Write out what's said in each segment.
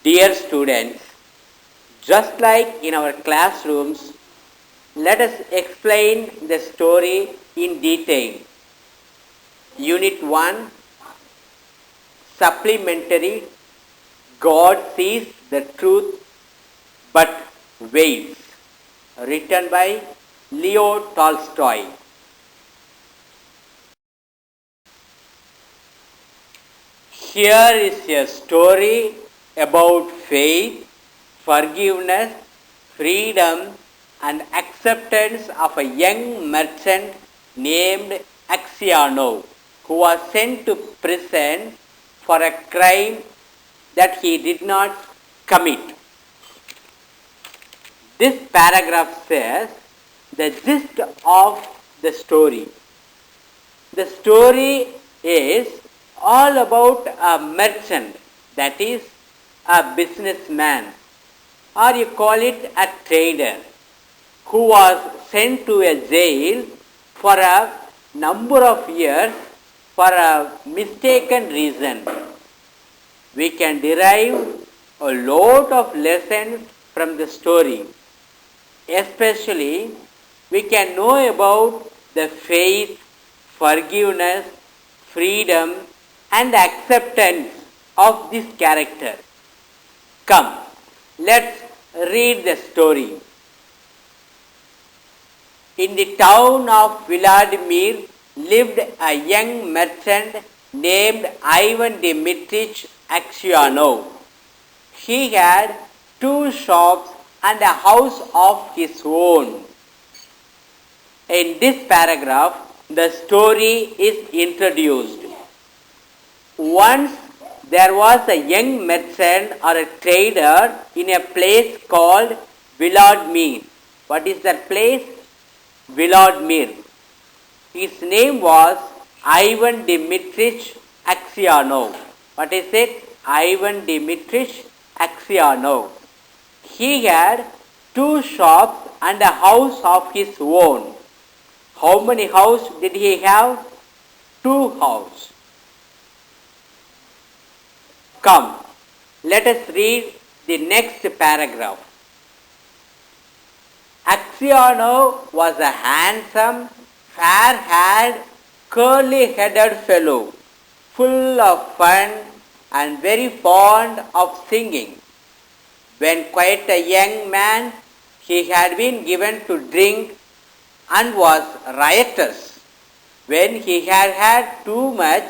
Dear students, just like in our classrooms, let us explain the story in detail. Unit 1, Supplementary. God sees the truth but waits. Written by Leo Tolstoy. Here is a story about faith, forgiveness, freedom, and acceptance of a young merchant named Axiano, who was sent to prison for a crime that he did not commit. This paragraph says the gist of the story. The story is all about a merchant, that is, a businessman, or you call it a trader, who was sent to a jail for a number of years for a mistaken reason. We can derive a lot of lessons from the story. Especially, we can know about the faith, forgiveness, freedom, and acceptance of this character. Come, let's read the story. In the town of Vladimir lived a young merchant named Ivan Dmitrich Axianov. He had 2 shops and a house of his own. In this paragraph, the story is introduced. Once there was a young merchant or a trader in a place called Vladimir. What is that place? Vladimir. His name was Ivan Dmitrich Axianov. What is it? Ivan Dmitrich Axianov. He had 2 shops and a house of his own. How many houses did he have? 2 houses. Come, let us read the next paragraph. Axianov was a handsome, fair-haired, curly-headed fellow, full of fun and very fond of singing. When quite a young man, he had been given to drink and was riotous. When he had had too much,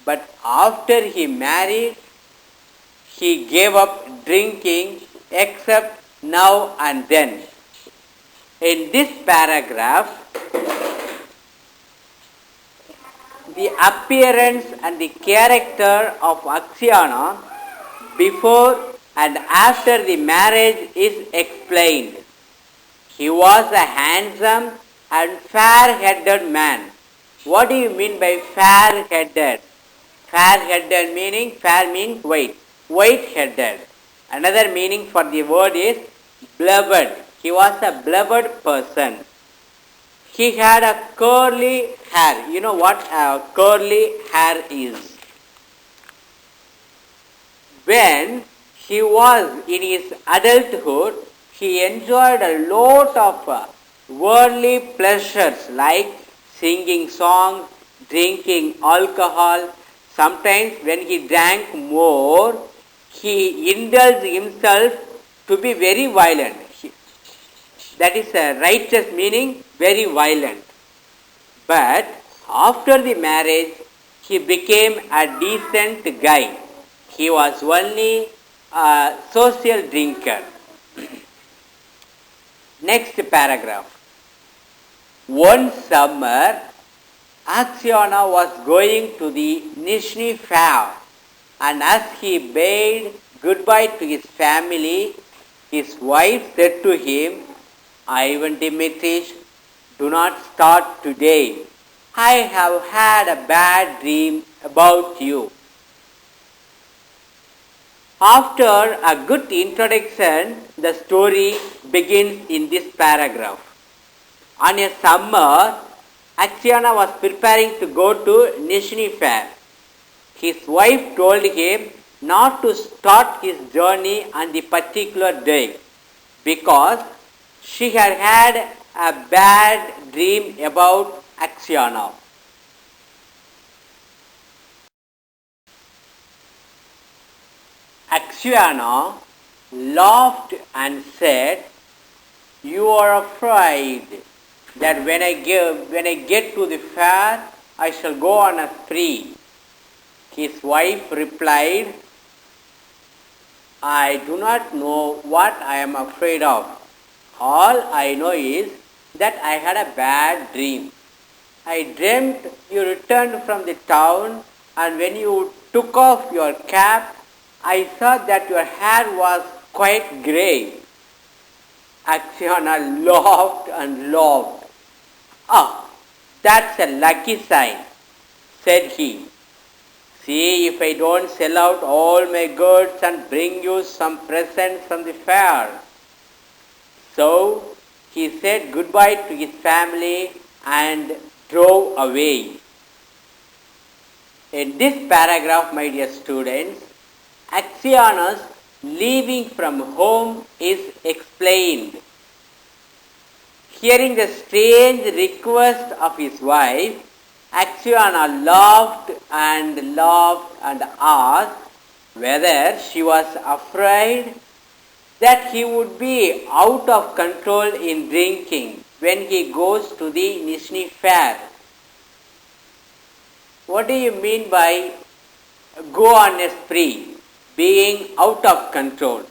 but after he married, he gave up drinking except now and then. In this paragraph, the appearance and the character of Axianov before and after the marriage is explained. He was a handsome and fair-headed man. What do you mean by fair-headed? Fair-headed meaning, fair means white, white-headed. Another meaning for the word is beloved. He was a beloved person. He had a curly hair. You know what curly hair is? When he was in his adulthood, he enjoyed a lot of worldly pleasures like singing songs, drinking alcohol. Sometimes when he drank more, he indulged himself to be very violent. That is a righteous meaning, very violent. But after the marriage, he became a decent guy. He was only a social drinker. Next paragraph. One summer, Axianov was going to the Nizhny fair, and as he bade goodbye to his family, his wife said to him, Ivan Dmitrich, do not start today. I have had a bad dream about you. After a good introduction, the story begins in this paragraph. On a summer, Axiana was preparing to go to Nizhny Fair. His wife told him not to start his journey on the particular day because she had had a bad dream about Axiana. Axiana laughed and said, "You are afraid that when I get to the fair, I shall go on a spree." His wife replied, "I do not know what I am afraid of. All I know is that I had a bad dream. I dreamt you returned from the town, and when you took off your cap, I saw that your hair was quite grey." Axiana laughed and laughed. "Ah, that's a lucky sign," said he. "See if I don't sell out all my goods and bring you some presents from the fair." So he said goodbye to his family and drove away. In this paragraph, my dear students, Axiana's leaving from home is explained. Hearing the strange request of his wife, Axiana laughed and asked whether she was afraid that he would be out of control in drinking when he goes to the Nizhny Fair. What do you mean by go on a spree? Being out of control.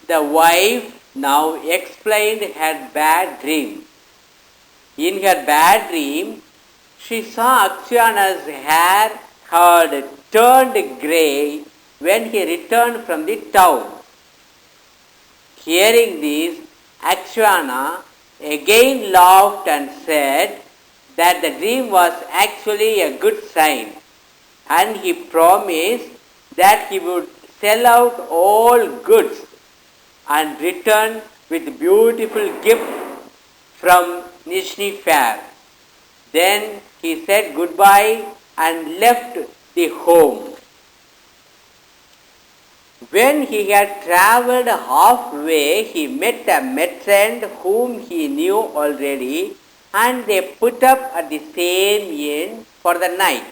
The wife now explained her bad dream. In her bad dream, she saw Axiana's hair had turned grey when he returned from the town. Hearing this, Axiana again laughed and said that the dream was actually a good sign, and he promised that he would sell out all goods and return with beautiful gift from Nizhny Fair. Then he said goodbye and left the home. When he had travelled halfway, he met a merchant whom he knew already, and they put up at the same inn for the night.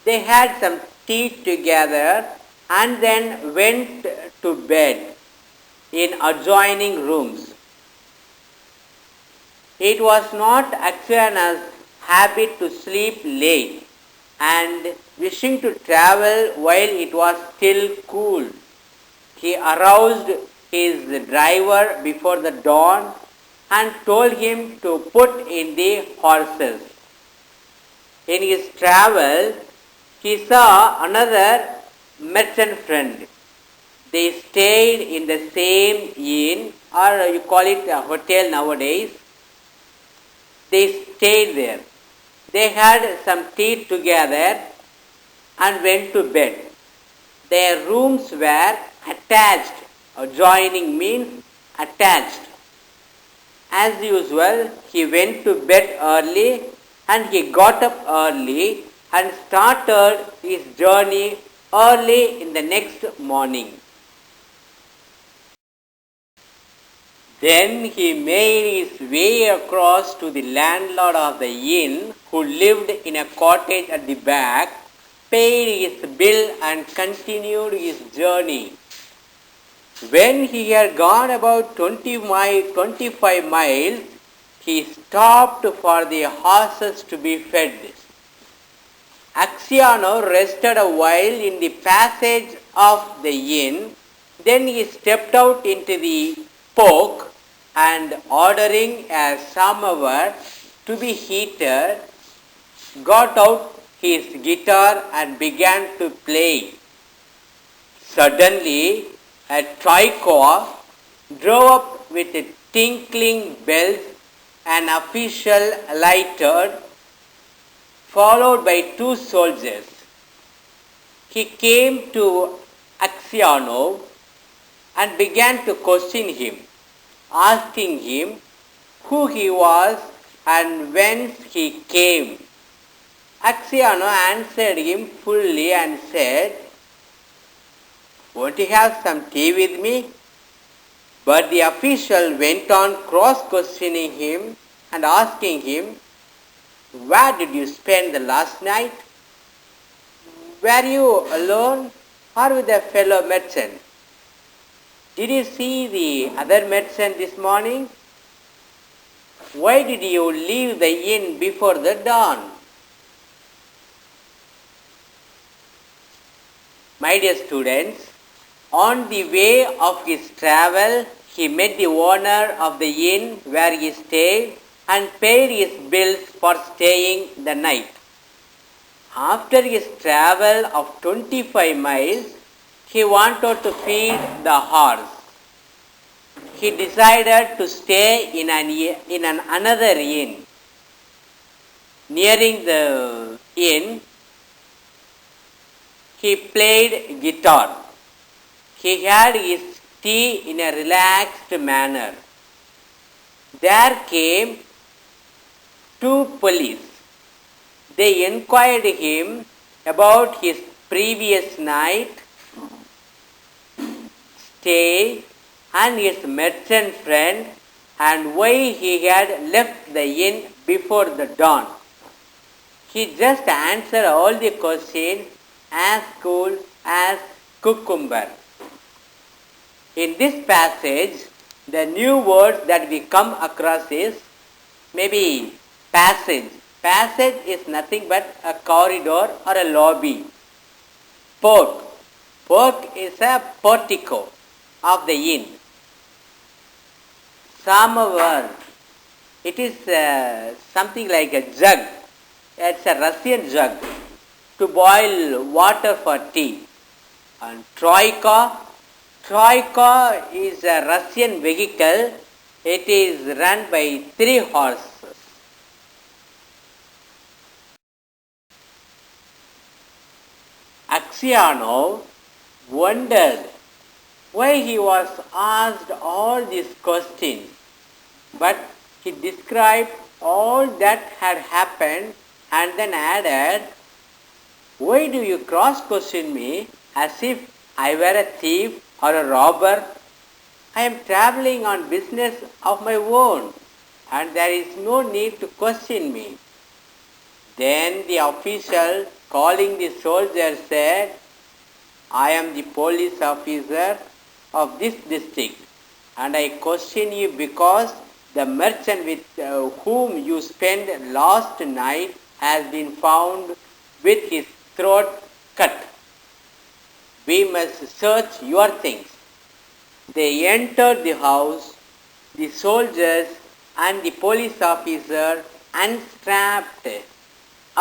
They had some tea together and then went to bed in adjoining rooms. It was not Axiana's habit to sleep late, and wishing to travel while it was still cool, he aroused his driver before the dawn and told him to put in the horses. In his travel, he saw another merchant friend. They stayed in the same inn, or you call it a hotel nowadays. They stayed there. They had some tea together and went to bed. Their rooms were attached. Adjoining means attached. As usual, he went to bed early and he got up early and started his journey early in the next morning. Then he made his way across to the landlord of the inn, who lived in a cottage at the back, paid his bill and continued his journey. When he had gone about 25 miles, he stopped for the horses to be fed. Axiana rested a while in the passage of the inn. Then he stepped out into the porch and, ordering a samovar to be heated, got out his guitar and began to play. Suddenly, a troika drove up with tinkling bells. An official alighted, followed by 2 soldiers. He came to Axiana and began to question him, asking him who he was and whence he came. Axiano answered him fully and said, "Won't you have some tea with me?" But the official went on cross-questioning him and asking him, "Where did you spend the last night? Were you alone or with a fellow merchant? Did you see the other merchant this morning? Why did you leave the inn before the dawn?" My dear students, on the way of his travel, he met the owner of the inn where he stayed and paid his bills for staying the night. After his travel of 25 miles, he wanted to feed the horse. He decided to stay in another inn. Nearing the inn, he played guitar. He had his tea in a relaxed manner. There came two police. They inquired him about his previous night stay and his merchant friend and why he had left the inn before the dawn. He just answered all the questions as cool as cucumber. In this passage, the new word that we come across is maybe passage. Passage is nothing but a corridor or a lobby. Port. Port is a portico of the inn. Samovar. It is something like a jug. It's a Russian jug to boil water for tea. And troika. Troika is a Russian vehicle. It is run by 3 horses. Axiano wondered why he was asked all these questions, but he described all that had happened and then added, "Why do you cross-question me as if I were a thief or a robber? I am traveling on business of my own and there is no need to question me." Then the official, calling the soldier, said, "I am the police officer of this district and I question you because the merchant with whom you spent last night has been found with his throat cut. We must search your things." They entered the house. The soldiers and the police officer unstrapped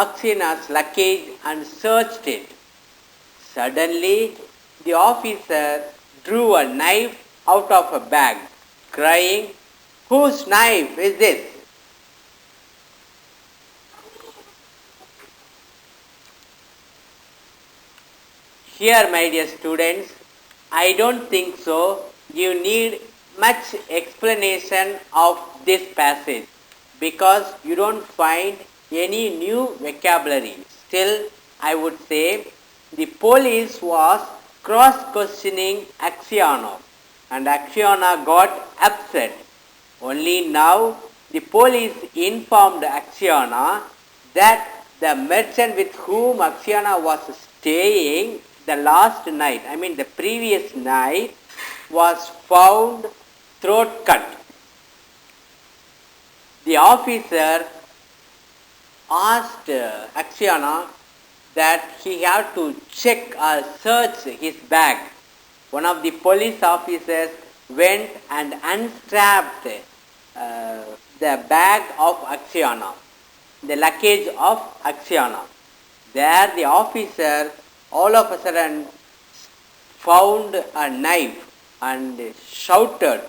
Axiana's luggage and searched it. Suddenly, the officer drew a knife out of a bag, crying, "Whose knife is this?" Here, my dear students, I don't think so. You need much explanation of this passage because you don't find any new vocabulary. Still, I would say the police was cross-questioning Axiano and Axiano got upset. Only now the police informed Axiano that the merchant with whom Axiano was staying the last night, the previous night, was found throat cut. The officer asked Axiano that he had to check or search his bag. One of the police officers went and unstrapped the bag of Axiano, the luggage of Axiano. There the officer all of a sudden found a knife and shouted,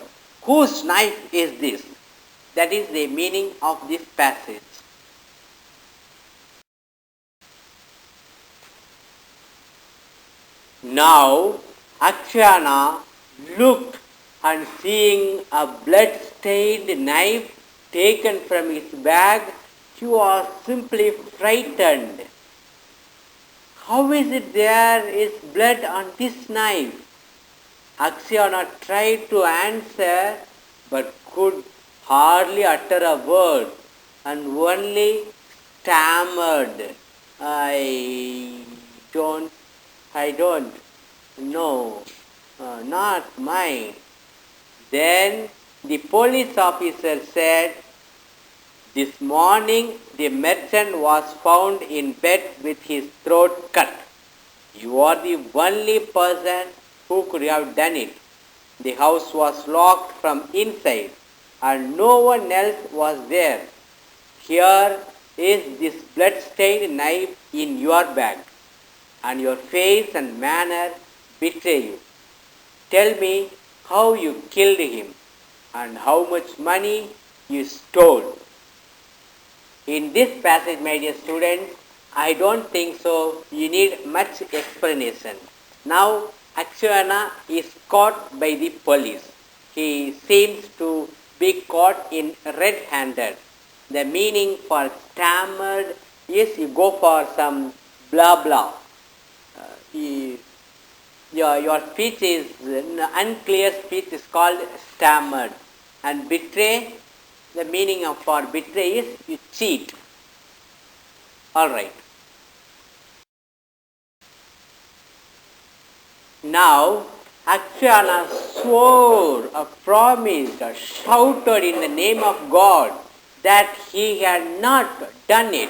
"Whose knife is this?" That is the meaning of this passage. Now Axiano looked and seeing a blood-stained knife taken from his bag, he was simply frightened. How is it there is blood on this knife? Akshayana tried to answer but could hardly utter a word and only stammered, I don't, I don't know, not mine. Then the police officer said, this morning the merchant was found in bed with his throat cut. You are the only person who could have done it. The house was locked from inside and no one else was there. Here is this blood-stained knife in your bag, and your face and manner betray you. Tell me how you killed him and how much money you stole. In this passage, my dear students, I don't think so you need much explanation. Now, Akshayana is caught by the police. He seems to be caught in red-handed. The meaning for stammered is you go for some blah blah. Your speech is unclear speech is called stammered. And betray, the meaning of for betray is you cheat. Alright. Now, Akshayana swore, promised, shouted in the name of God that he had not done it,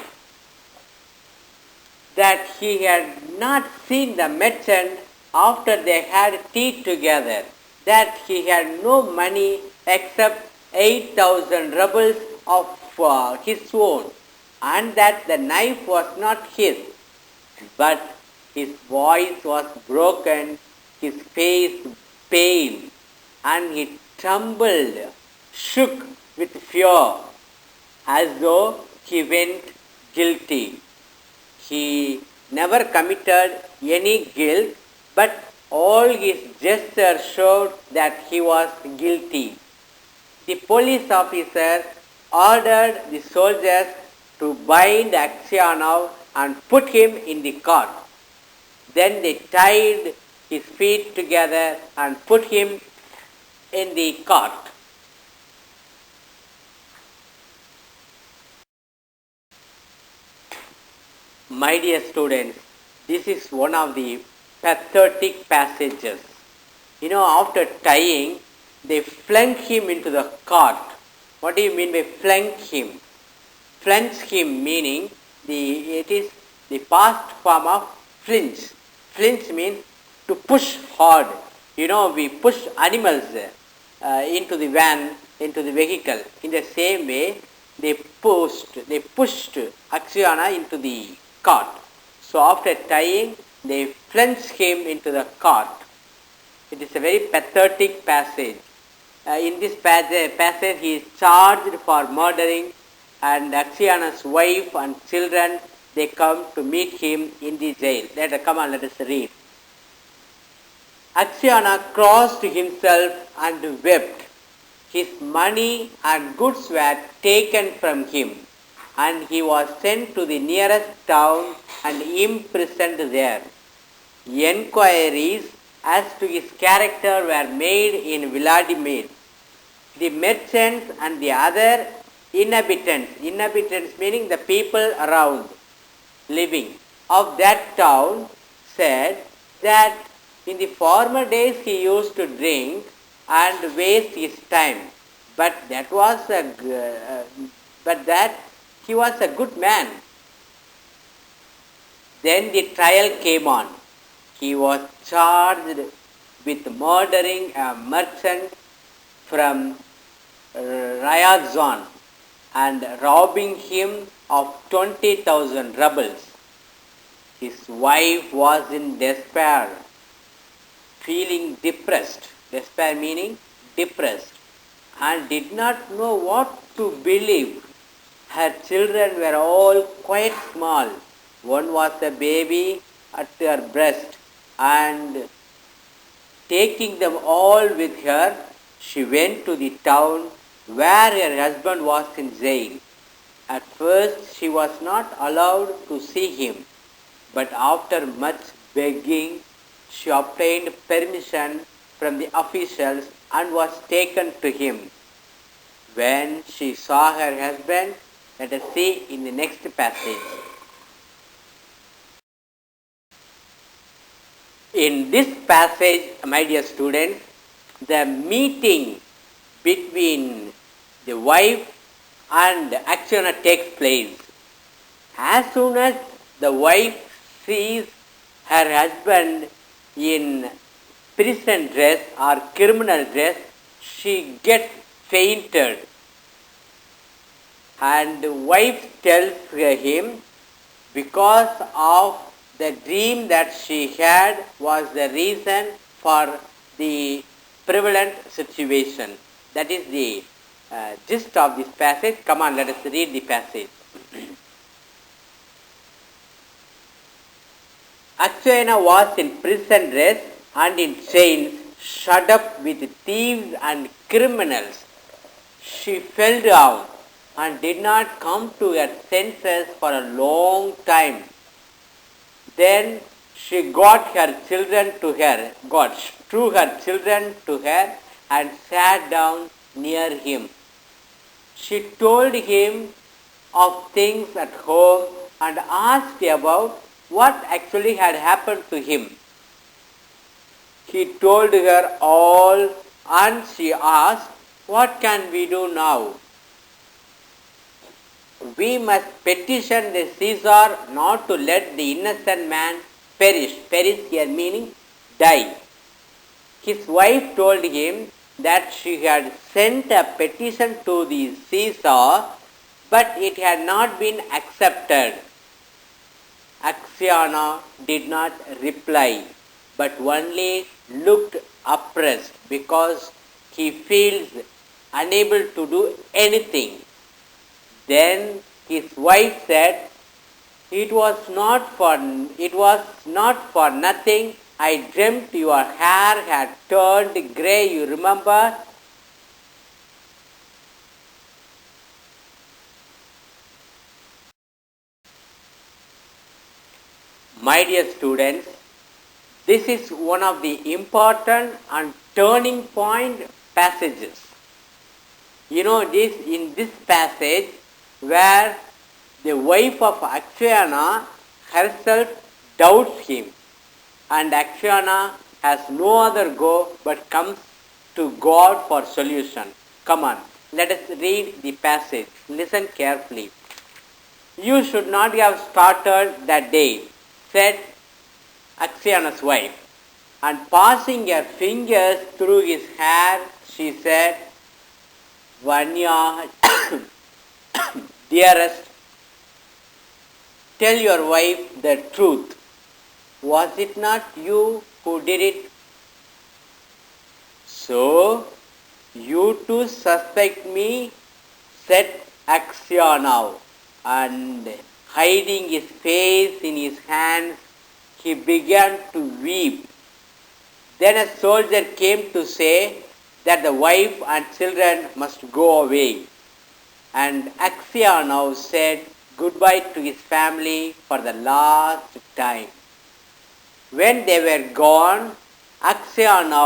that he had not seen the merchant after they had tea together, that he had no money except 8,000 rubles of his own, and that the knife was not his. But his voice was broken, his face pale, and he trembled, shook with fear, as though he went guilty. He never committed any guilt, but all his gestures showed that he was guilty. The police officer ordered the soldiers to bind Akshayana and put him in the cart. Then they tied his feet together and put him in the cart. My dear students, this is one of the pathetic passages. After tying, they flung him into the cart. What do you mean by flung him? Flung him meaning it is the past form of flinch. Flinch means to push hard. We push animals into the van, into the vehicle. In the same way, they pushed Akshayana into the cart. So after tying, they plunged him into the cart. It is a very pathetic passage. In this passage, he is charged for murdering, and Akshayana's wife and children, they come to meet him in the jail. Let us read. Akshayana crossed himself and wept. His money and goods were taken from him, and he was sent to the nearest town and imprisoned there. Enquiries as to his character were made in Vladimir. The merchants and the other inhabitants meaning the people around living of that town, said that in the former days he used to drink and waste his time, but that he was a good man. Then the trial came on. He was charged with murdering a merchant from Ryazan and robbing him of 20,000 rubles. His wife was in despair, feeling depressed. Despair meaning depressed, and did not know what to believe. Her children were all quite small. One was a baby at her breast, and taking them all with her, she went to the town where her husband was in jail. At first, she was not allowed to see him, but after much begging, she obtained permission from the officials and was taken to him. When she saw her husband, let us see in the next passage. In this passage, my dear students, the meeting between the wife and Akshana takes place. As soon as the wife sees her husband in prison dress or criminal dress, she gets fainted. And the wife tells him, because of the dream that she had was the reason for the prevalent situation. That is the gist of this passage. Come on, let us read the passage. Akshayana was in prison dress and in chains, shut up with thieves and criminals. She fell down and did not come to her senses for a long time. Then she got her children to her, drew her children to her and sat down near him. She told him of things at home and asked about what actually had happened to him. He told her all and she asked, "What can we do now?" "We must petition the Caesar not to let the innocent man perish." Perish here meaning die. His wife told him that she had sent a petition to the Caesar, but it had not been accepted. Akshayana did not reply, but only looked oppressed because he feels unable to do anything. Then his wife said, it was not for nothing I dreamt your hair had turned grey, you remember? My dear students, this is one of the important and turning point passages. You know, in this passage where the wife of Akshayana herself doubts him, and Akshayana has no other go but comes to God for solution. Come on, let us read the passage. Listen carefully. "You should not have started that day," said Akshayana's wife, and passing her fingers through his hair, she said, "Vanya, dearest, tell your wife the truth. Was it not you who did it? So, you too suspect me," said Akshayana, and hiding his face in his hands, he began to weep. Then a soldier came to say that the wife and children must go away. And Akshayana said goodbye to his family for the last time. When they were gone, Akshayana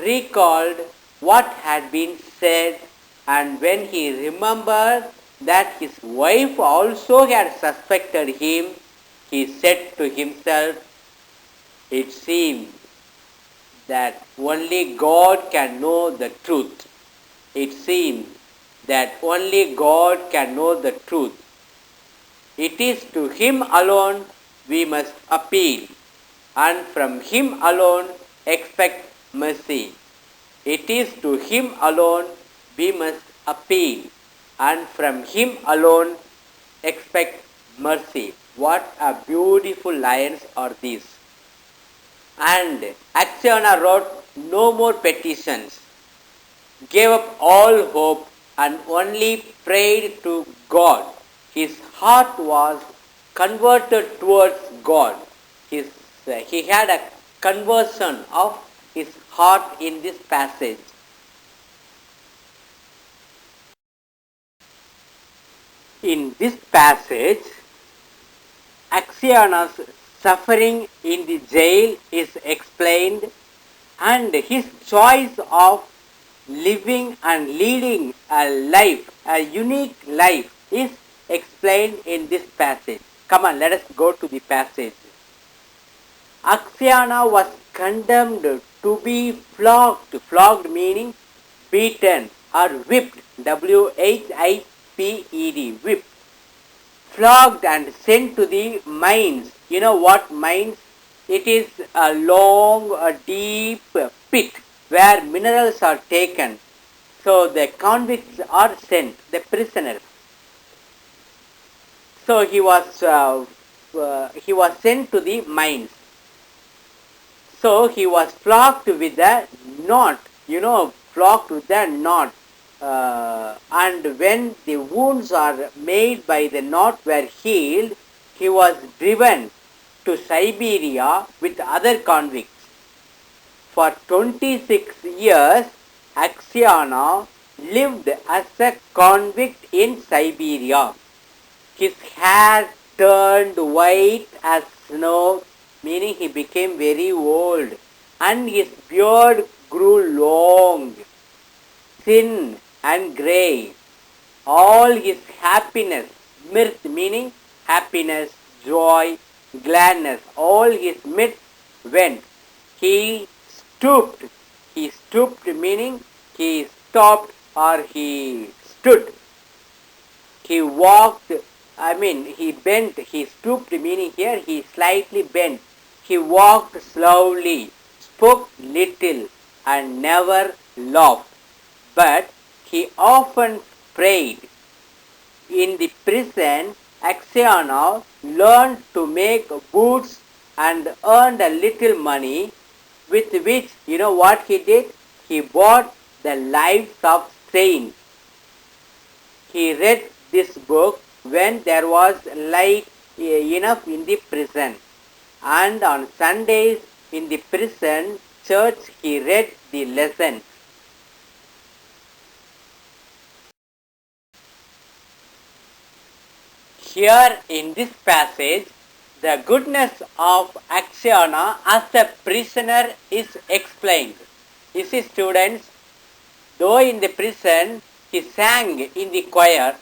recalled what had been said, and when he remembered that his wife also had suspected him, he said to himself, "It seems that only God can know the truth. It seems that only God can know the truth. It is to Him alone we must appeal, and from Him alone expect mercy. It is to Him alone we must appeal, and from Him alone expect mercy." What a beautiful lines are these. And Akshayana wrote no more petitions, gave up all hope, and only prayed to God. His heart was converted towards God. He had a conversion of his heart in this passage. In this passage, Axiana's suffering in the jail is explained, and his choice of living and leading a life, a unique life, is explained in this passage. Come on, let us go to the passage. Axiana was condemned to be flogged, flogged meaning beaten or whipped, whipped, whipped, flogged and sent to the mines. You know what mines? It is a long, a deep pit where minerals are taken. So the convicts are sent, the prisoners. So he was sent to the mines. So he was flogged with a knot, flogged with a knot. And when the wounds are made by the knot were healed, he was driven to Siberia with other convicts. For 26 years, Axiana lived as a convict in Siberia. His hair turned white as snow, meaning he became very old, and his beard grew long, thin and grey. All his happiness, mirth meaning happiness, joy, gladness, all his mirth went. He stooped. He stooped meaning he stopped or he stood. He walked, he bent, he stooped meaning here he slightly bent. He walked slowly, spoke little, and never laughed. But he often prayed. In the prison, Axiana learned to make boots and earned a little money, with which, you know what he did? He bought the lives of saints. He read this book when there was light enough in the prison. And on Sundays in the prison church, he read the lessons. Here in this passage, the goodness of Axiana as a prisoner is explained. You see, students, though in the prison he sang in the choir,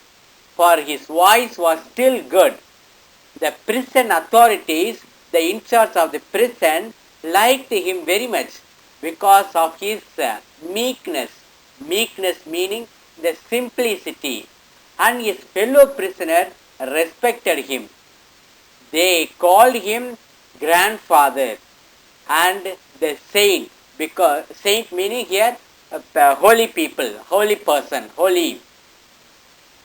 for his voice was still good. The prison authorities, the in charge of the prison, liked him very much because of his meekness. Meekness meaning the simplicity. And his fellow prisoner respected him. They called him grandfather and the saint, because saint meaning here holy people, holy person, holy.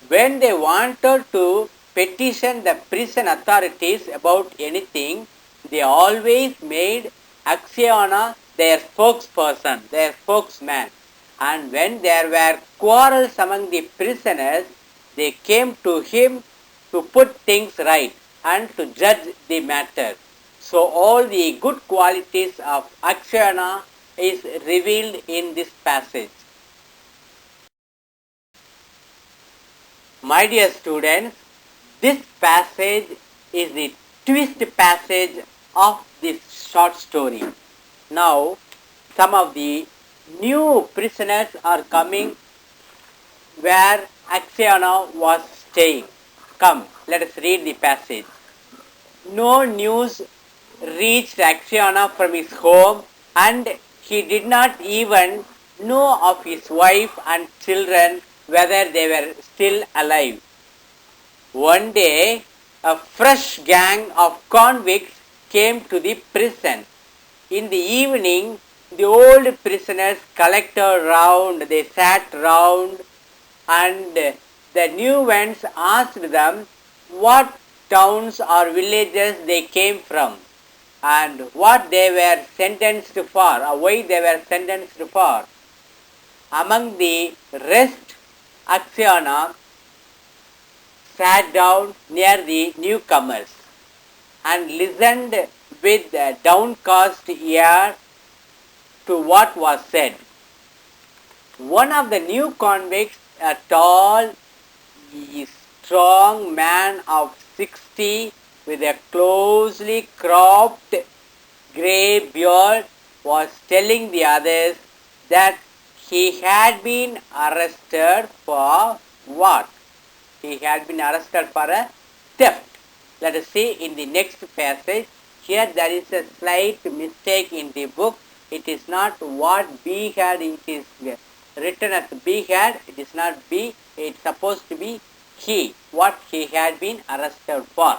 When they wanted to petition the prison authorities about anything, they always made Axiana their spokesperson, their spokesman. And when there were quarrels among the prisoners, they came to him to put things right and to judge the matter. So all the good qualities of Axiana is revealed in this passage. My dear students, this passage is the twist passage of this short story. Now, some of the new prisoners are coming where Axiana was staying. Come, let us read the passage. No news reached Axiana from his home, and he did not even know of his wife and children, whether they were still alive. One day, a fresh gang of convicts came to the prison. In the evening, the old prisoners collected round, they sat round, and the new ones asked them what towns or villages they came from and what they were sentenced for or why they were sentenced for. Among the rest, Axiana sat down near the newcomers and listened with a downcast ear to what was said. One of the new convicts, a tall, strong man of 60 with a closely cropped grey beard was telling the others that he had been arrested for what? He had been arrested for a theft. Let us see in the next passage. Here there is a slight mistake in the book. It is not what B had, it is written as B had, it is not B, it is supposed to be he, what he had been arrested for.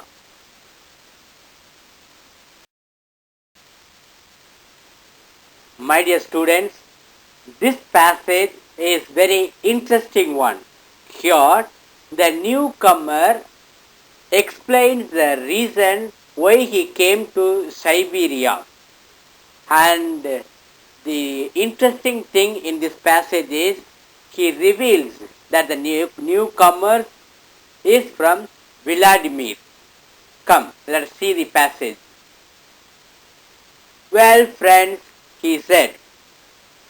My dear students, this passage is very interesting one. Here, the newcomer explains the reason why he came to Siberia. And the interesting thing in this passage is he reveals that the newcomer is from Vladimir. Come, let us see the passage. Well, friends, he said,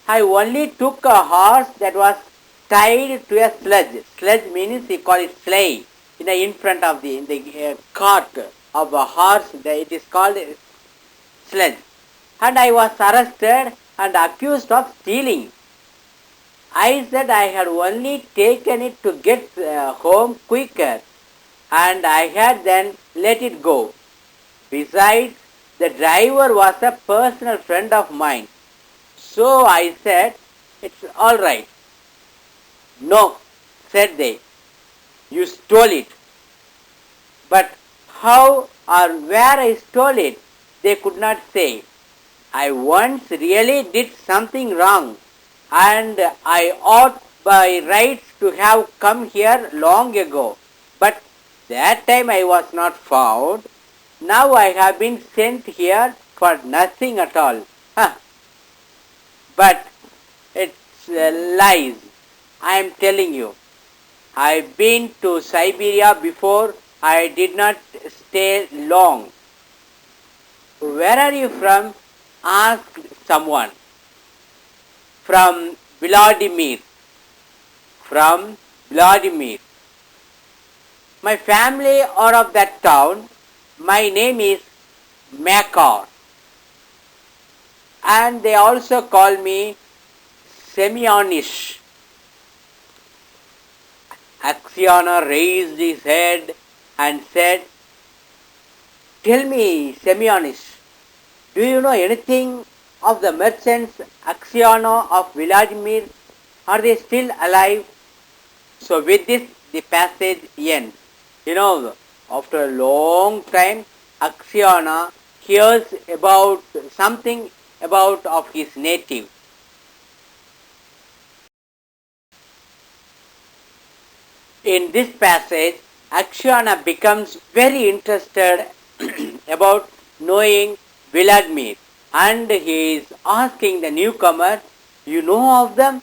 I only took a horse that was tied to a sledge. Sledge means he call it sleigh. In front of the cart of a horse, it is called sledge. And I was arrested and accused of stealing. I said I had only taken it to get home quicker, and I had then let it go. Besides, the driver was a personal friend of mine. So I said, it's all right. No, said they, you stole it. But how or where I stole it, they could not say. I once really did something wrong, and I ought by rights to have come here long ago. But that time I was not found. Now I have been sent here for nothing at all. But it's lies. I am telling you. I've been to Siberia before. I did not stay long. Where are you from? Asked someone. From Vladimir. From Vladimir. My family are of that town. My name is Makar. And they also call me Semyonish. Axiona raised his head and said, Tell me, Semyonish, do you know anything of the merchants Axiona of Vladimir? Are they still alive? So with this, the passage ends. After a long time, Axiona hears about something of his native. In this passage, Axiona becomes very interested about knowing Vladimir, and he is asking the newcomer, you know of them?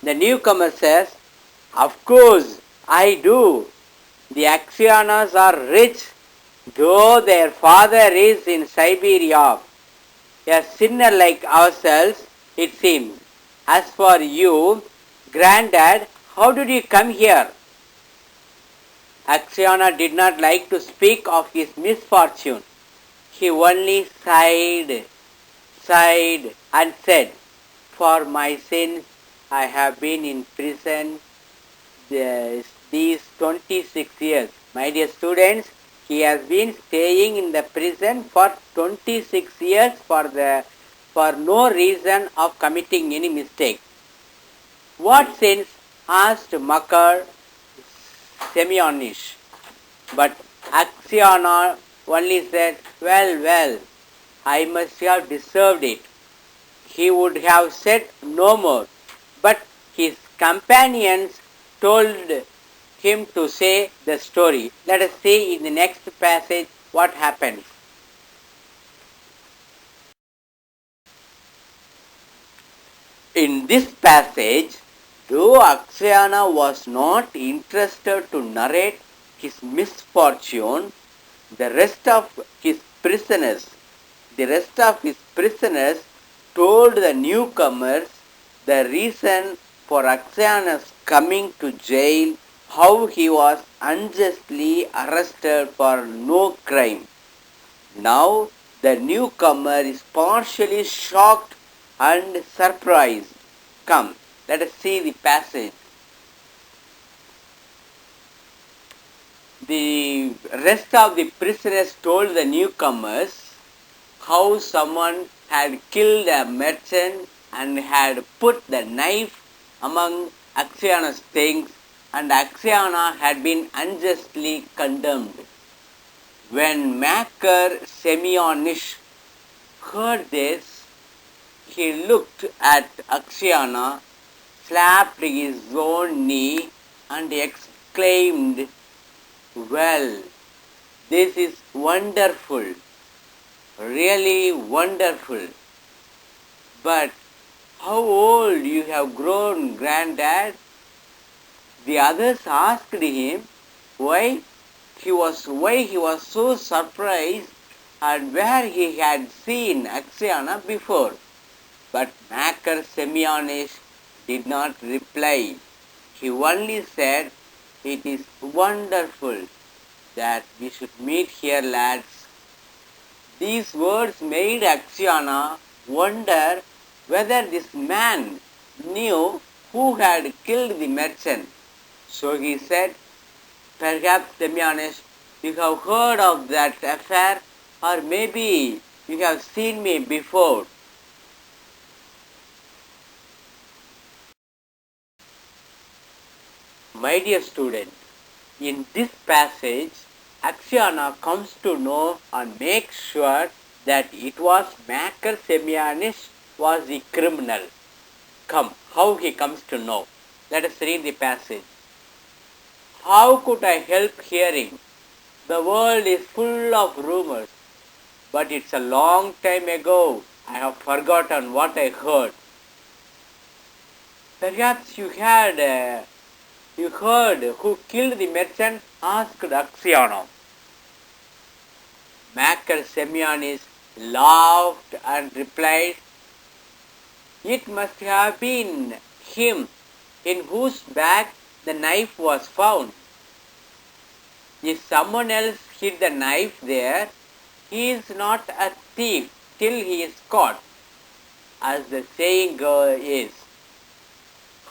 The newcomer says, of course, I do. The Axionas are rich, though their father is in Siberia. A sinner like ourselves, it seems. As for you, Granddad, how did you come here? Axiona did not like to speak of his misfortune. He only sighed and said, For my sins I have been in prison these 26 years. My dear students, he has been staying in the prison for 26 years for no reason of committing any mistake. What sins? Asked Makar Semyonish. But Axiona only said, well, I must have deserved it. He would have said no more, but his companions told him to say the story. Let us see in the next passage what happens. In this passage, though Axiona was not interested to narrate his misfortune, the rest of his prisoners told the newcomers the reason for Axiona's coming to jail how he was unjustly arrested for no crime. Now the newcomer is partially shocked and surprised. Come, let us see the passage. The rest of the prisoners told the newcomers how someone had killed a merchant and had put the knife among Axiana's things, and Axiana had been unjustly condemned. When Makar Semyonich heard this, he looked at Axiana, slapped his own knee, and exclaimed, "Well, this is wonderful, really wonderful. But how old you have grown, Granddad?" The others asked him why he was so surprised and where he had seen Axiana before. But Makar Semyonich did not reply. He only said, "It is wonderful that we should meet here, lads." These words made Axiana wonder whether this man knew who had killed the merchant. So he said, "Perhaps, Semyonich, you have heard of that affair, or maybe you have seen me before." My dear student, in this passage, Axiana comes to know and makes sure that it was Makar Semyonich was the criminal. Come, how he comes to know. Let us read the passage. "How could I help hearing? The world is full of rumors, but it's a long time ago. I have forgotten what I heard." "Perhaps you heard who killed the merchant?" asked Axiana. Makar Semyonich laughed and replied, "It must have been him in whose bag the knife was found. If someone else hid the knife there, he is not a thief till he is caught, as the saying is.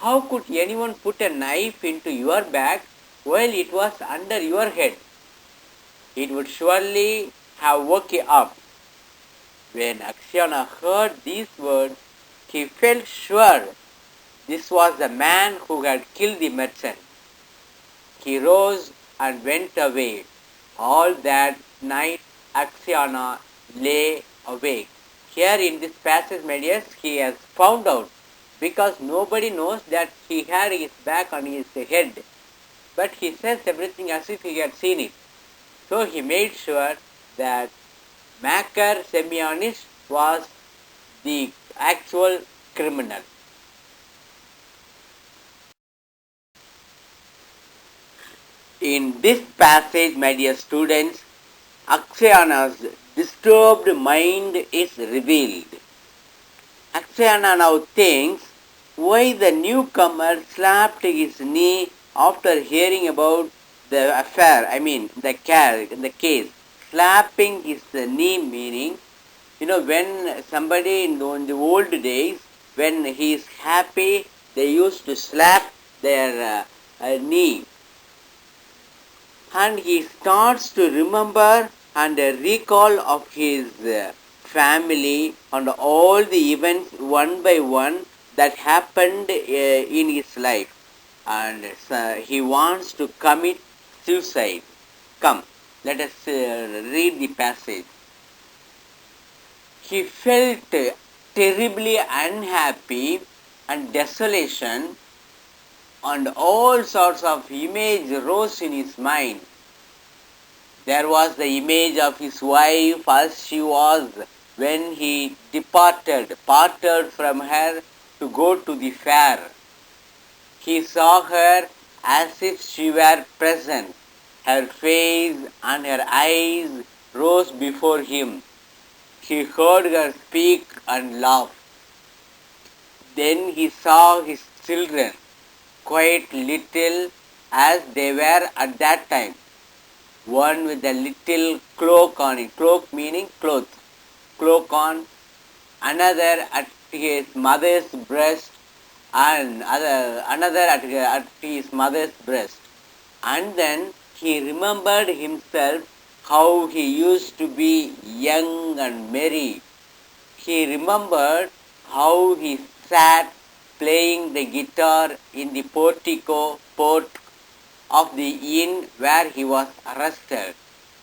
How could anyone put a knife into your bag while it was under your head? It would surely have woke you up." When Axiana heard these words, he felt sure this was the man who had killed the merchant. He rose and went away. All that night Axiana lay awake. Here in this passage, my dears, he has found out, because nobody knows that he had his back on his head. But he says everything as if he had seen it. So he made sure that Makar Semyonich was the actual criminal. In this passage, my dear students, Axiana's disturbed mind is revealed. Axiana now thinks why the newcomer slapped his knee after hearing about the affair, the case. Slapping his knee meaning, when somebody in the old days, when he is happy, they used to slap their knee. And he starts to remember and recall of his family and all the events one by one that happened in his life, and he wants to commit suicide. Come, let us read the passage. He felt terribly unhappy and desolation, and all sorts of images rose in his mind. There was the image of his wife as she was when he parted from her to go to the fair. He saw her as if she were present. Her face and her eyes rose before him. He heard her speak and laugh. Then he saw his children, quite little as they were at that time. One with a little cloak on it, cloak meaning cloth, cloak on, another at his mother's breast, and another at his mother's breast. And then he remembered himself how he used to be young and merry. He remembered how he sat playing the guitar in the port of the inn where he was arrested,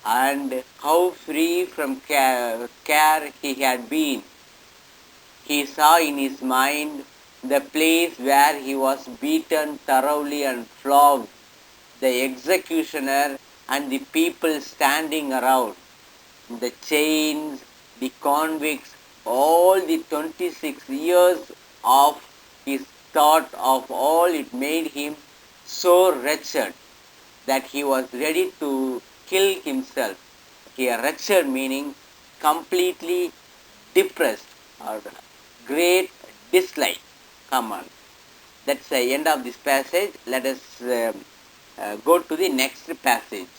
and how free from care he had been. He saw in his mind the place where he was beaten thoroughly and flogged, the executioner and the people standing around, the chains, the convicts, all the 26 years of his thought of all it made him so wretched that he was ready to kill himself. Here, wretched meaning completely depressed or great dislike. Come on. That's the end of this passage. Let us go to the next passage.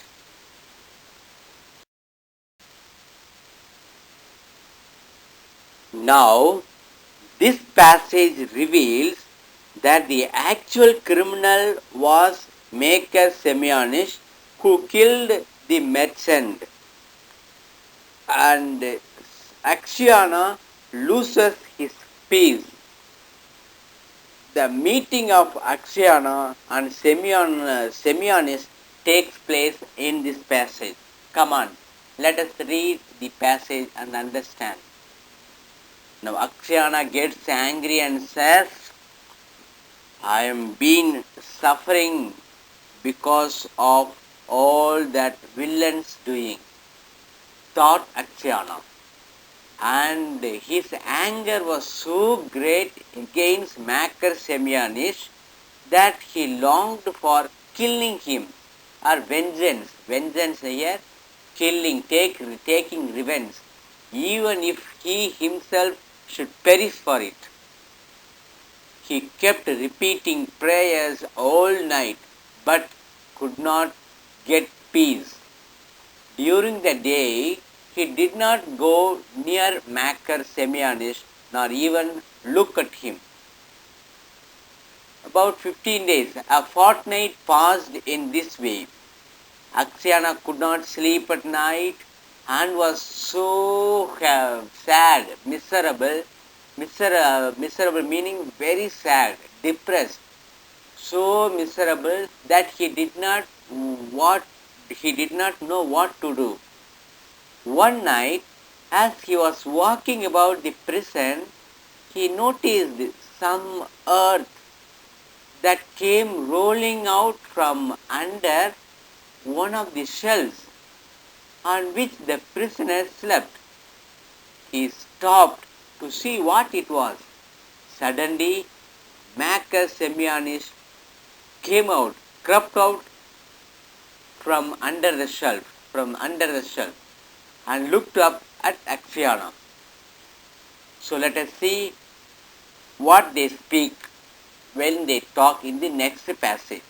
Now, this passage reveals that the actual criminal was Maker Semyonis, who killed the merchant, and Axiana loses his peace. The meeting of Axiana and Semyonis takes place in this passage. Come on, let us read the passage and understand. Now Axiana gets angry and says, I am been suffering because of all that villains doing, thought Axiana. And his anger was so great against Maker Semyonis that he longed for killing him, or vengeance. Vengeance here, killing, taking revenge, even if he himself should perish for it. He kept repeating prayers all night, but could not get peace. During the day, he did not go near Maker Semyonis nor even look at him. About 15 days, a fortnight passed in this way. Axiana could not sleep at night and was so sad, miserable meaning very sad, depressed, so miserable that he did not know what to do. One night, as he was walking about the prison, he noticed some earth that came rolling out from under one of the shelves on which the prisoner slept. He stopped to see what it was. Suddenly, Maker Semyonis crept out from under the shelf, and looked up at Axiana. So let us see what they speak when they talk in the next passage.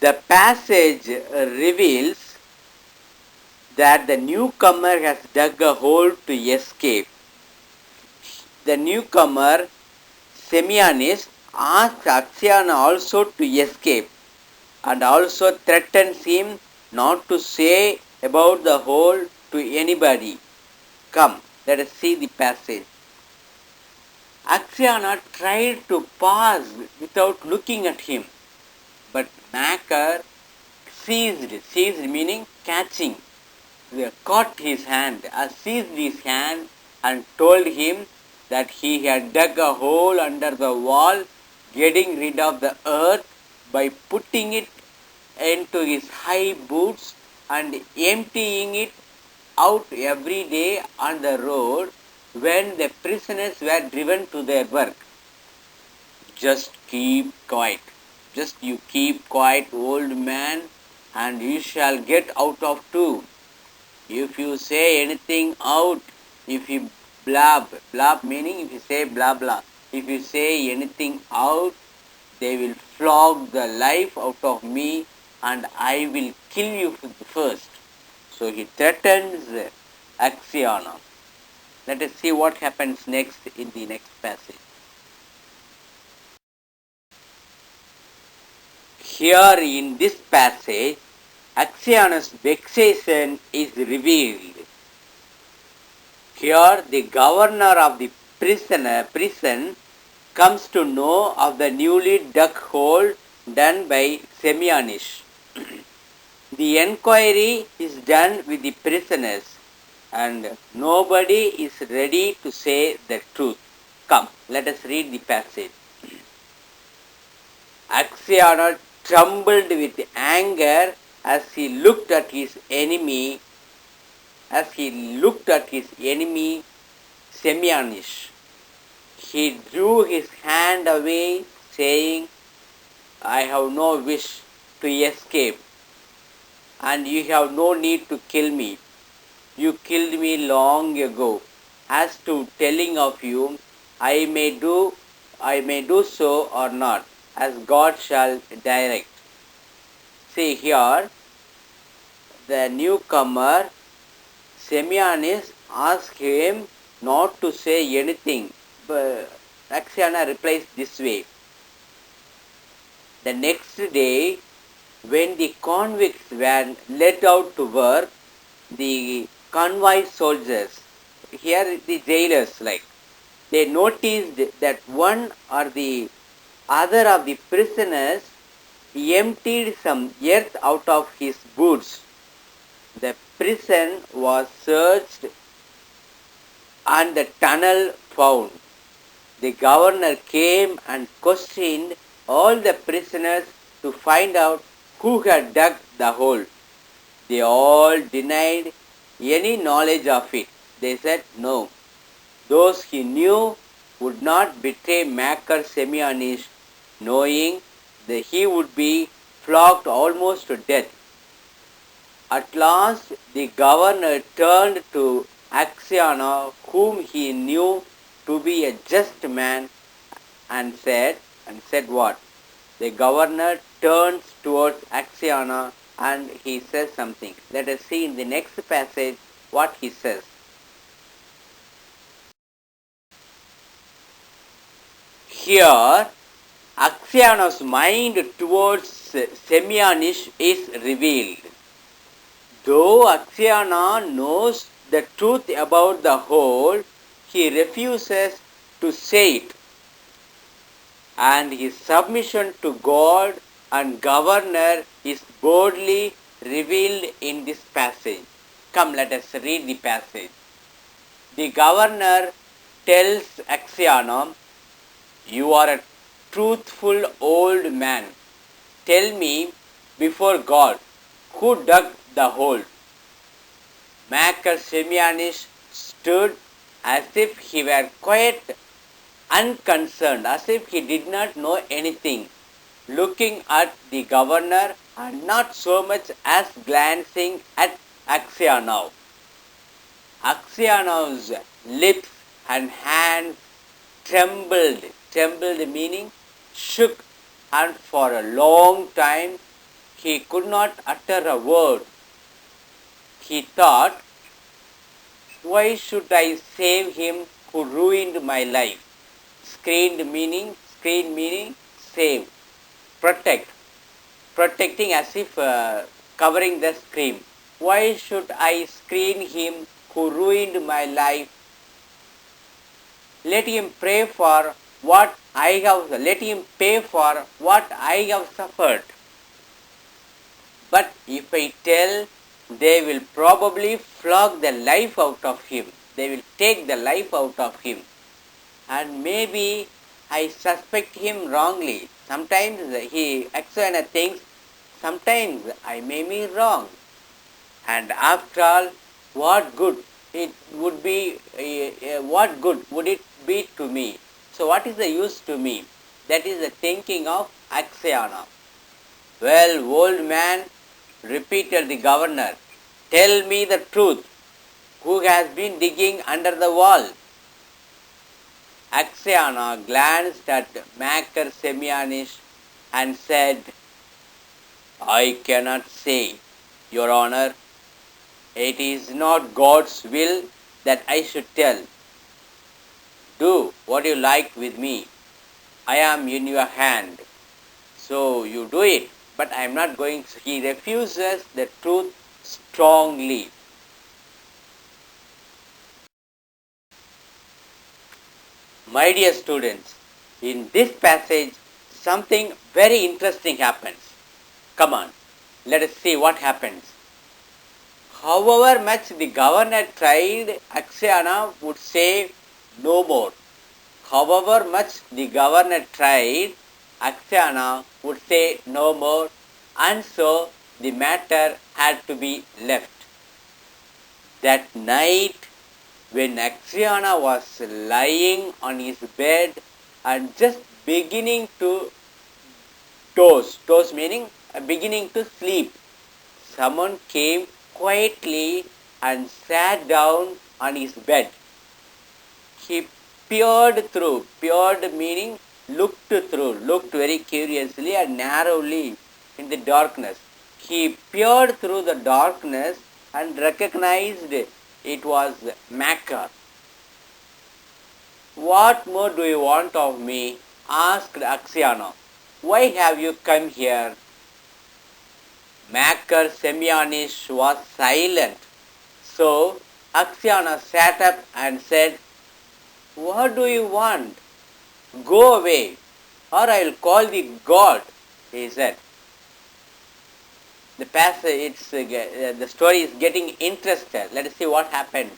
The passage reveals that the newcomer has dug a hole to escape. The newcomer, Semyonis, asks Axiana also to escape and also threatens him not to say about the hole to anybody. Come, let us see the passage. Axiana tried to pass without looking at him, but Maker seized meaning catching, caught his hand, seized his hand and told him that he had dug a hole under the wall, getting rid of the earth by putting it into his high boots and emptying it out every day on the road when the prisoners were driven to their work. Just keep quiet. Just you keep quiet, old man, and you shall get out of too. If you say anything out, if you blab. Blab meaning if you say blah blah. If you say anything out, they will flog the life out of me and I will kill you first. So he threatens Acciona. Let us see what happens next in the next passage. Here in this passage, Acciona's vexation is revealed. Here the governor of the prison comes to know of the newly dug hole done by Semyonist. The enquiry is done with the prisoners and nobody is ready to say the truth. Come, let us read the passage. Acciona trembled with anger as he looked at his enemy, Semyonist. He drew his hand away, saying, I have no wish to escape, and you have no need to kill me. You killed me long ago. As to telling of you, I may do so or not, as God shall direct. See here, the newcomer, Semyonist, asked him not to say anything. But Acciona replies this way. The next day, when the convicts were let out to work, the convoy soldiers, here the jailers, they noticed that one or the other of the prisoners emptied some earth out of his boots. The prison was searched and the tunnel found. The governor came and questioned all the prisoners to find out who had dug the hole. They all denied any knowledge of it. They said no. Those he knew would not betray Makar Semyonist, knowing that he would be flogged almost to death. At last the governor turned to Acciona, whom he knew to be a just man, and said what? The governor turns towards Acciona and he says something. Let us see in the next passage what he says. Here, Acciona's mind towards Semyonist is revealed. Though Acciona knows the truth about the hole, he refuses to say it. And his submission to God and governor is boldly revealed in this passage. Come, let us read the passage. The governor tells Acciona, you are a truthful old man. Tell me before God, who dug the hole? Makar Semyonist stood as if he were quite unconcerned, as if he did not know anything, looking at the governor and not so much as glancing at Acciona. Acciona's lips and hands trembled meaning shook, and for a long time he could not utter a word. He thought, why should I save him who ruined my life? Screen meaning save, protect, protecting as if covering the scream. Why should I screen him who ruined my life? Let him pray for what I have, let him pay for what I have suffered. But if I tell, they will probably flog the life out of him. They will take the life out of him. And maybe I suspect him wrongly. Sometimes Acciona thinks, sometimes I may be wrong. And after all, what good would it be to me? So what is the use to me? That is the thinking of Acciona. Well, old man, repeated the governor, tell me the truth. Who has been digging under the wall? Axiana glanced at Makar Semyonich and said, I cannot say, Your Honor. It is not God's will that I should tell. Do what you like with me. I am in your hand. So you do it. But I am not going to. He refuses the truth strongly. My dear students, in this passage, something very interesting happens. Come on, let us see what happens. However much the governor tried, Axiana would say no more. However much the governor tried, Axiana would say no more, and so the matter had to be left. That night, when Axiana was lying on his bed and just beginning to doze meaning beginning to sleep, someone came quietly and sat down on his bed. He peered meaning looked very curiously and narrowly in the darkness. He peered through the darkness and recognized it was Makar. What more do you want of me? Asked Axiana. Why have you come here? Makar Semyonich was silent. So Axiana sat up and said, What do you want? Go away, or I will call the god, he said. The passage, the story is getting interested. Let us see what happens.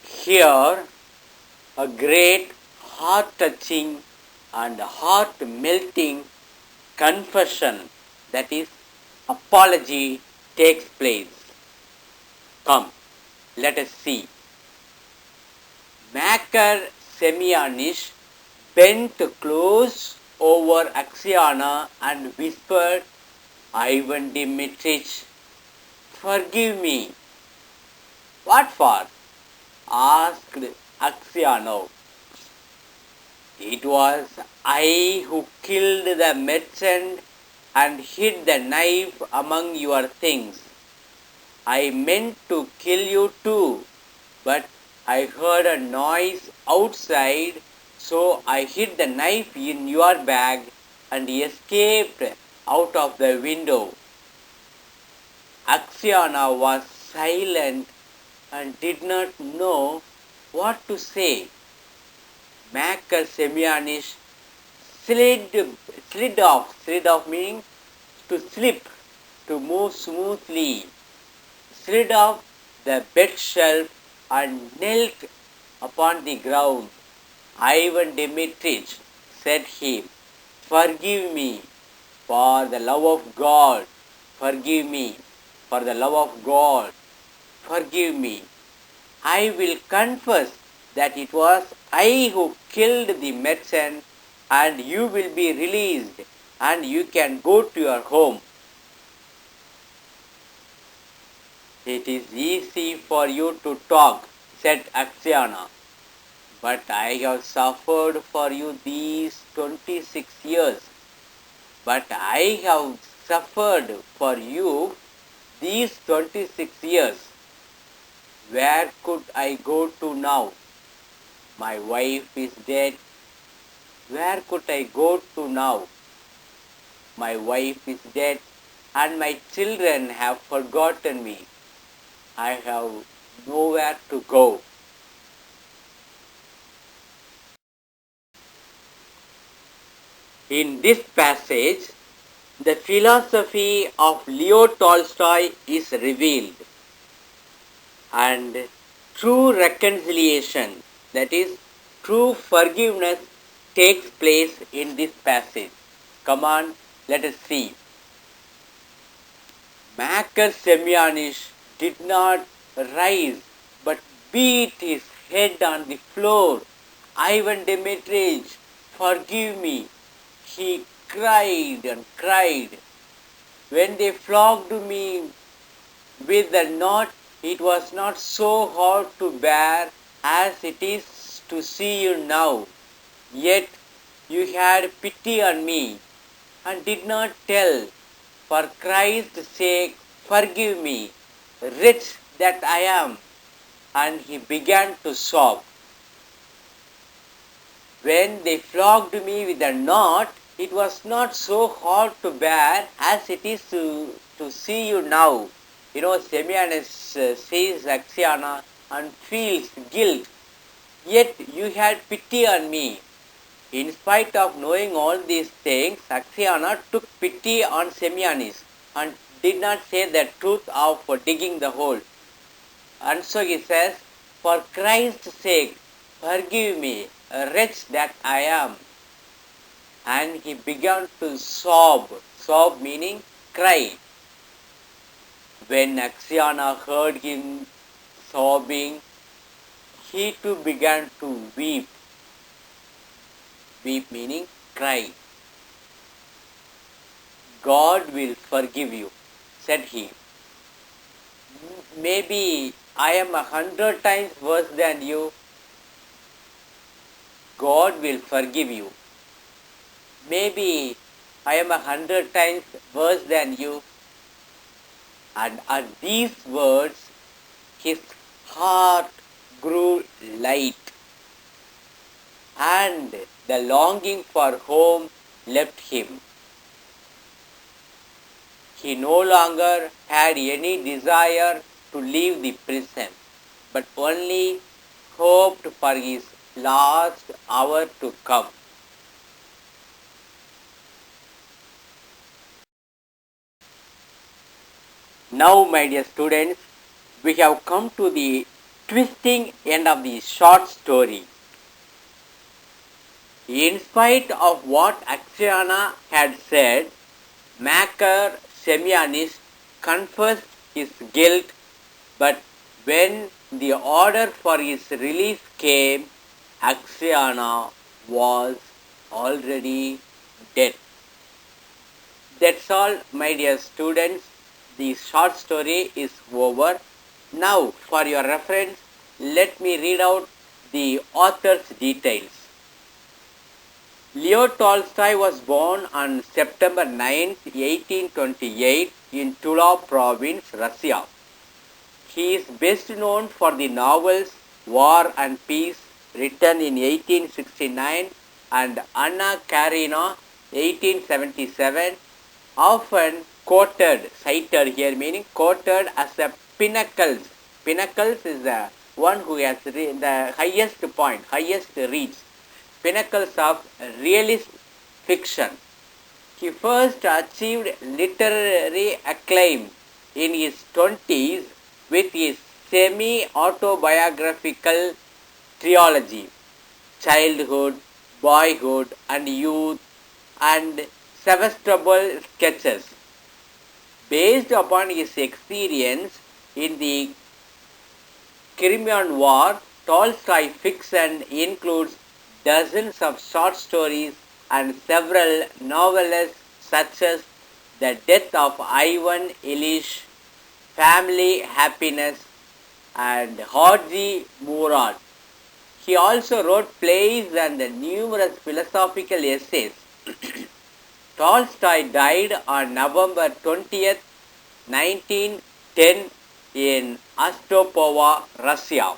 Here, a great heart-touching and heart-melting confession, that is, apology, takes place. Come, let us see. Makar Semyonich bent close over Axiana and whispered, Ivan Dmitrich, forgive me. What for? Asked Axiana. It was I who killed the merchant and hid the knife among your things. I meant to kill you too, but I heard a noise outside, so I hid the knife in your bag and escaped out of the window. Axiana was silent and did not know what to say. Makar Semyonich slid off meaning to slip, to move smoothly, slid off the bed shelf and knelt upon the ground. Ivan Dmitrich, said he, forgive me, for the love of God, forgive me, for the love of God, forgive me. I will confess that it was I who killed the merchant, and you will be released and you can go to your home. It is easy for you to talk, said Axiana, but I have suffered for you these 26 years. But I have suffered for you these 26 years. Where could I go to now? My wife is dead. Where could I go to now? My wife is dead and my children have forgotten me. I have nowhere to go. In this passage, the philosophy of Leo Tolstoy is revealed, and true reconciliation, that is, true forgiveness, takes place in this passage. Come on, let us see. Makar Semyonich did not rise but beat his head on the floor. Ivan Dmitrich, forgive me. He cried and cried. When they flogged me with the knot It was not so hard to bear as it is to see you now. Yet you had pity on me and did not tell. For Christ's sake, forgive me, wretch that I am. And he began to sob. When they flogged me with a knot, it was not so hard to bear as it is to see you now. Semiramis sees Axiana and feels guilt. Yet you had pity on me. In spite of knowing all these things, Axiana took pity on Semiramis and did not say the truth of digging the hole. And so he says, for Christ's sake, forgive me, a wretch that I am. And he began to sob. Sob meaning cry. When Axiana heard him sobbing, he too began to weep. Weep meaning cry. God will forgive you, said he. Maybe I am 100 times worse than you. God will forgive you. Maybe I am 100 times worse than you. And at these words, his heart grew light, and the longing for home left him. He no longer had any desire to leave the prison, but only hoped for his last hour to come. Now, my dear students, we have come to the twisting end of the short story. In spite of what Axiana had said, Maker Semiramis confessed his guilt, but when the order for his release came, Axiana was already dead. That's all, my dear students. The short story is over. Now, for your reference, let me read out the author's details. Leo Tolstoy was born on September 9, 1828 in Tula province, Russia. He is best known for the novels War and Peace, written in 1869, and Anna Karenina, 1877, often quoted, cited here meaning quoted as the pinnacles. Pinnacles is the one who has the highest point, highest reach. Pinnacles of realist fiction. He first achieved literary acclaim in his 20s with his semi-autobiographical trilogy, Childhood, Boyhood and Youth, and Sevastopol Sketches. Based upon his experience in the Crimean War, Tolstoy fiction includes dozens of short stories and several novellas such as The Death of Ivan Ilyich, Family Happiness, and Haji Murad. He also wrote plays and numerous philosophical essays. Tolstoy died on November 20th, 1910 in Ostapova, Russia.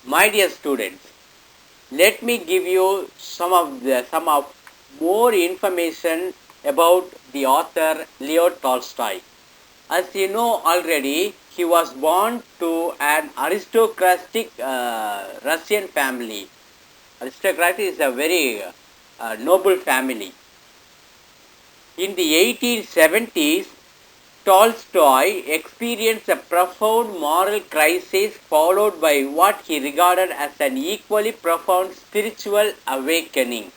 My dear students, let me give you some of more information about the author Leo Tolstoy. As you know already, he was born to an aristocratic Russian family. Aristocratic is a very noble family. In the 1870s, Tolstoy experienced a profound moral crisis followed by what he regarded as an equally profound spiritual awakening.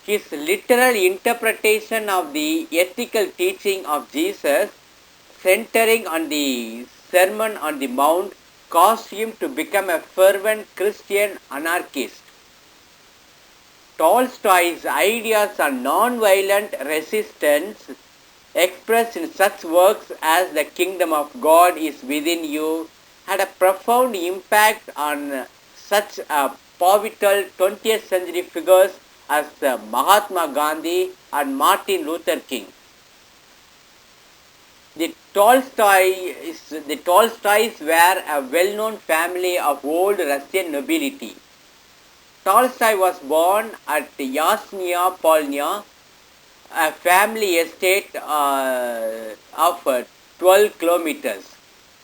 His literal interpretation of the ethical teaching of Jesus, centering on the Sermon on the Mount, caused him to become a fervent Christian anarchist. Tolstoy's ideas on non-violent resistance, expressed in such works as The Kingdom of God is Within You, had a profound impact on such pivotal 20th century figures as Mahatma Gandhi and Martin Luther King. The Tolstoys were a well-known family of old Russian nobility. Tolstoy was born at Yasnya Polnya, a family estate of 12 kilometers.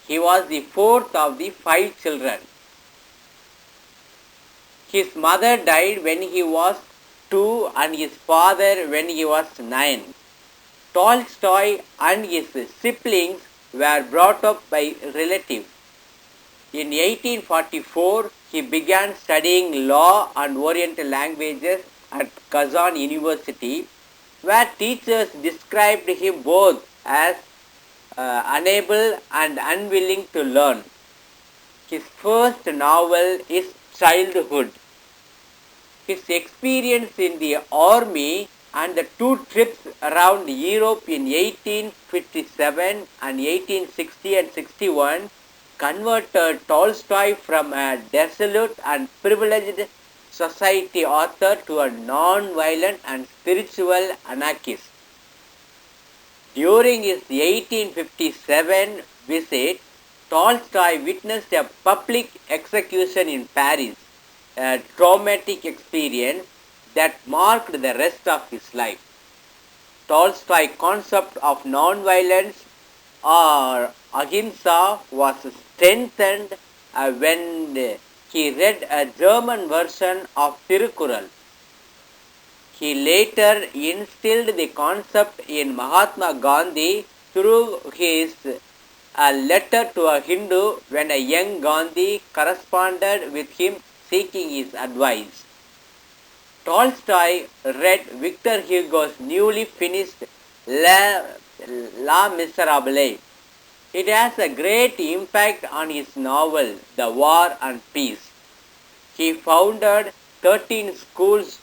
He was the fourth of the 5 children. His mother died when he was 2 and his father when he was 9. Tolstoy and his siblings were brought up by relatives. In 1844, he began studying law and Oriental languages at Kazan University, where teachers described him both as unable and unwilling to learn. His first novel is Childhood. His experience in the army and the 2 trips around Europe in 1857 and 1860 and 61 converted Tolstoy from a dissolute and privileged society author to a non-violent and spiritual anarchist. During his 1857 visit, Tolstoy witnessed a public execution in Paris, a traumatic experience that marked the rest of his life. Tolstoy's concept of non-violence or ahimsa was strengthened when he read a German version of Tirukkural. He later instilled the concept in Mahatma Gandhi through his letter to a Hindu when a young Gandhi corresponded with him seeking his advice. Tolstoy read Victor Hugo's newly finished Les Miserables. It has a great impact on his novel The War and Peace. He founded 13 schools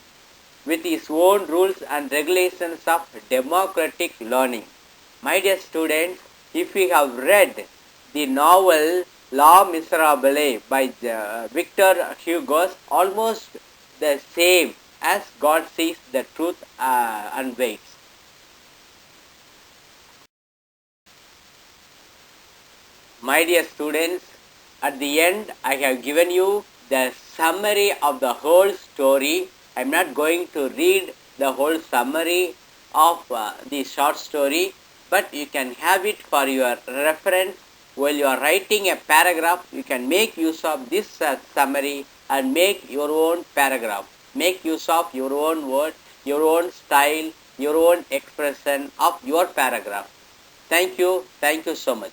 with his own rules and regulations of democratic learning. My dear students, if you have read the novel Les Miserables by Victor Hugo, almost the same as God sees the truth unveils. My dear students, at the end I have given you the summary of the whole story. I am not going to read the whole summary of the short story, but you can have it for your reference. While you are writing a paragraph, you can make use of this summary and make your own paragraph. Make use of your own word, your own style, your own expression of your paragraph. Thank you so much.